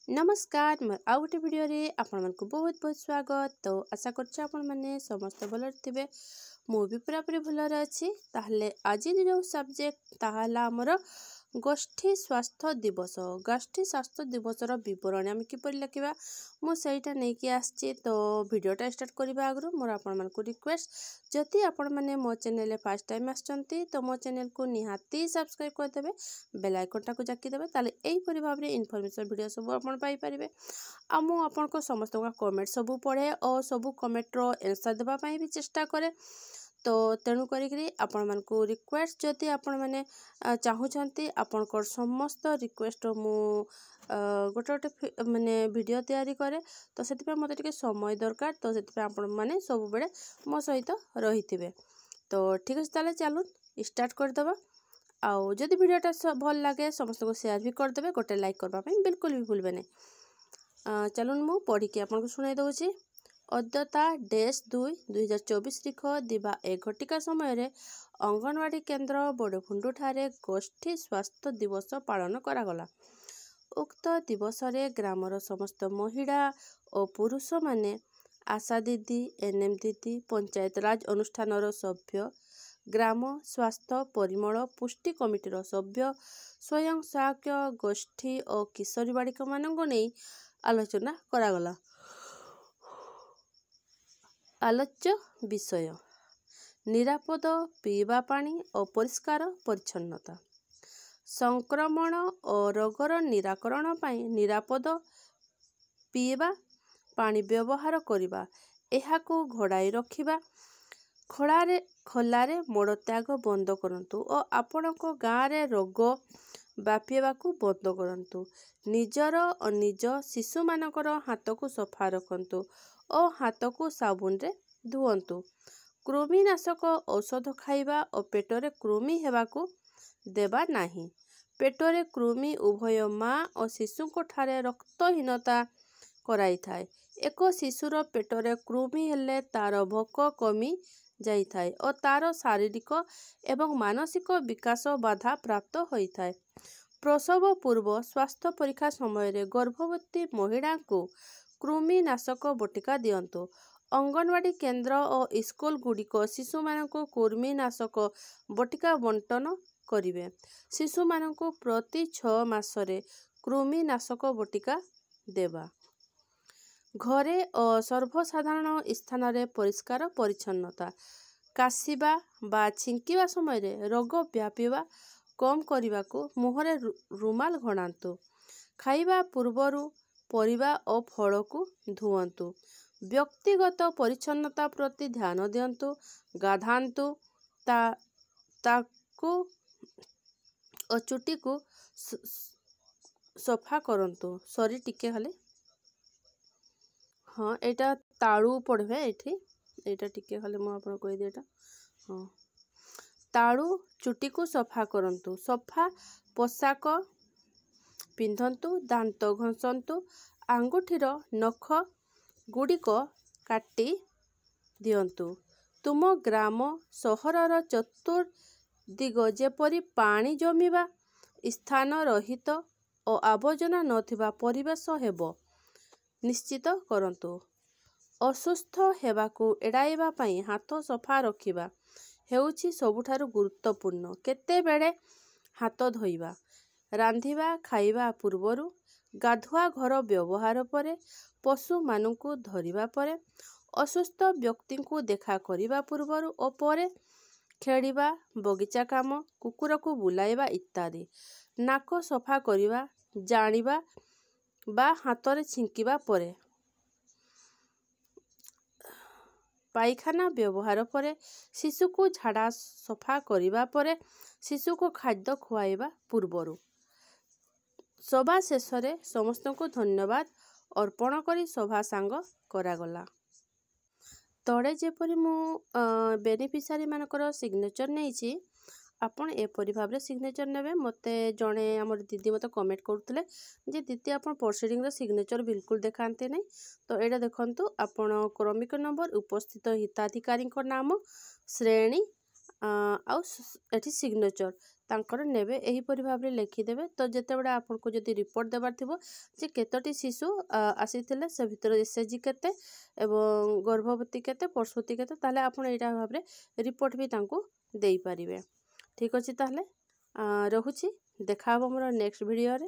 नमस्कार मोर आउ गोटे भिडियो रे आपण मन को बहुत बहुत स्वागत। तो आशा करछे आपण माने समस्त भल थिबे। मु भी पूरा पूरी भल अच्छी। ताहले आज जो सब्जेक्ट ताहला हमर गोष्ठी स्वास्थ्य दिवस। गोष्ठी स्वास्थ्य दिवस विवरण आम किपर लिखा मुझा नहीं कि आसची। तो भिडियोटा स्टार्ट करबा आगु मोर आपण मन को रिक्वेस्ट, जदि आपण माने मो चैनल फर्स्ट टाइम आछंती तो मो चैनल को निहाती सब्सक्राइब कर देबे, बेल आइकनटा को जाकी देबे। ताले एई परि भाव रे इनफॉरमेशन वीडियो सब आपण पाई परिबे। आ मु आपण को समस्त का कमेंट सब पढ़े और सब कमेंट रो आंसर देबा पई भी चेष्टा करे। तो तेणु करी आपण मन को रिक्वेस्ट, जदि आपण माने चाहूछंती आपण को समस्त रिक्वेस्ट मु गोटे गोटे माने वीडियो तैयारी करे। तो सेति मते टिके समय दरकार। तो सेति आपण माने सब बेले मो सहित रहिथिबे। तो ठीक अछि, ताले चलू स्टार्ट कर देबा। आउ जदि वीडियोटा भल लगे समस्त को शेयर भी कर देबे, गोटे लाइक करबा पई बिल्कुल भी भूलबे नहीं। चलून मु पढ़ी के आपन को सुनाई दउची। अद्यता डेश 2/2024 तारिख दिबा 1 घटिका समय रे अंगनवाड़ी केन्द्र बड़भुंडु ठारे गोष्ठी स्वास्थ्य दिवस पालन करागला। उक्त दिवस रे ग्रामर समस्त महिला और पुरुष माने, आशा दीदी, एनएम दीदी, पंचायत राज अनुष्ठान सभ्य, ग्राम स्वास्थ्य परिमल पुष्टि कमिटीर सभ्य, स्वयं सहायक गोष्ठी और किशोरी बालिका मानक नहीं आलोचना करागला। आलोच्य विषय निरापद पीवा पानी और परिष्कार परिच्छन्नता, संक्रमण और रोगर निराकरण पाई निरापद पीवा पानी व्यवहार करिबा, एहाकू घोड़ाई रखिबा, खोलारे मोड़ त्याग बंद करंतु और आपणको गाँव रे रोग व्यापीवाकू बंद करंतु। निजर और निज शिशु मानकर हाथ को सफा रखंतु और हाथ को साबुन रे धुअंतु। कृमिनाशक औषध खाइबा और पेटरे कृमि हेबाकू देबा नहीं। पेटरे कृमि उभय माँ और शिशु को ठारे रक्तहीनता कराई थाए। एक शिशुर पेटरे कृमि हेले तार भोक कमी जाई थाए और तार शारीरिक एवं मानसिक विकास बाधा प्राप्त होई थाए। प्रसव पूर्व स्वास्थ्य परीक्षा समय रे गर्भवती महिला को कृमिनाशक बटिका दियंतु। अंगनवाड़ी केन्द्र और स्कूल गुड़िक शिशु मानक कृमिनाशक बटिका बंटन करिवे। शिशु मानक प्रति 6 मासरे कृमिनाशक बटिका देबा। घरे और सर्वसाधारण स्थान रे परिष्कार परिच्छन्नता, काशिबा बा छिंकिबा समय रे रोग व्यापीवा कम करिवाकू मुहरे रुमाल घोड़ांतु। खाइबा पूर्वरु परिबा और फल को धुअंतु। व्यक्तिगत परिच्छन्नता प्रति ध्यान दियंतु। गाधांतु, ताकू और चुटी को सफा करंतु। सॉरी टिके खाली, हाँ एटा ताळू पढ़वे एटा टिके खाली मु आपन कहि देटा। हाँ ताळू चुटी को सफा करंतु। सफा पोशाक पिंधंतु। दांत घसंतु। आंगुठीर नख गुड़िक काटी दियंतु। तुम ग्राम सहरर चतुर्दिग जेपरि पानी जमीबा स्थान रहित और आवर्जना नथिबा परिवेश हेबो निश्चित करंतु। असुस्थ हेबाकू एड़ाइबा पई हाथ सफा रखिबा हेउछि सबुठारु गुरुत्वपूर्ण। केते बेले हाथ धोइबा, रांधिबा खाइबा पूर्वरु, गाधुआ घर व्यवहार परे, पशु मानकू धरिबा परे, असुस्थ व्यक्ति को देखा करिबा पूर्वरु और परे, खेलिबा, बगीचा काम, कुकुर को बुलाइबा इत्यादि। नाक सफा करिबा जानिबा बा हाथ रे छिंकिबा परे, पायखाना व्यवहार परे, शिशु को झाड़ा सफा करिबा परे, शिशु को खाद्य खुआइबा पूर्वरु। सभा शेष रे समस्त को धन्यवाद अर्पण करी सभा सांग करागला। तड़े जेपरि मु बेनिफिशियरी मानकर सिग्नेचर नहीं, आपण एपरि भाव रे सिग्नेचर नेबे। मते जणे हमर दीदी मते कमेंट करथले जे दीदी आपण प्रोसीडिंग रो सिग्नेचर बिल्कुल देखांते नहीं। तो एटा देखंतु आपण क्रमिक नंबर, उपस्थित हिताधिकारी को नाम, श्रेणी आउ एठी सिग्नेचर तांकर नेबे एहीपरि भाबरे लिखिदेवे। तो जेतेबेले आपको जदि रिपोर्ट देवार थिबो जे केतोटी शिशु आसीथिले से भितर एसएचजी केते एवं गर्भवती केते प्रसूति केते ताले आपण एटा भाबरे रिपोर्ट भी तांको देई परिबे। ठीक अछि ताले रहुछि देखा हमर नेक्स्ट वीडियो रे।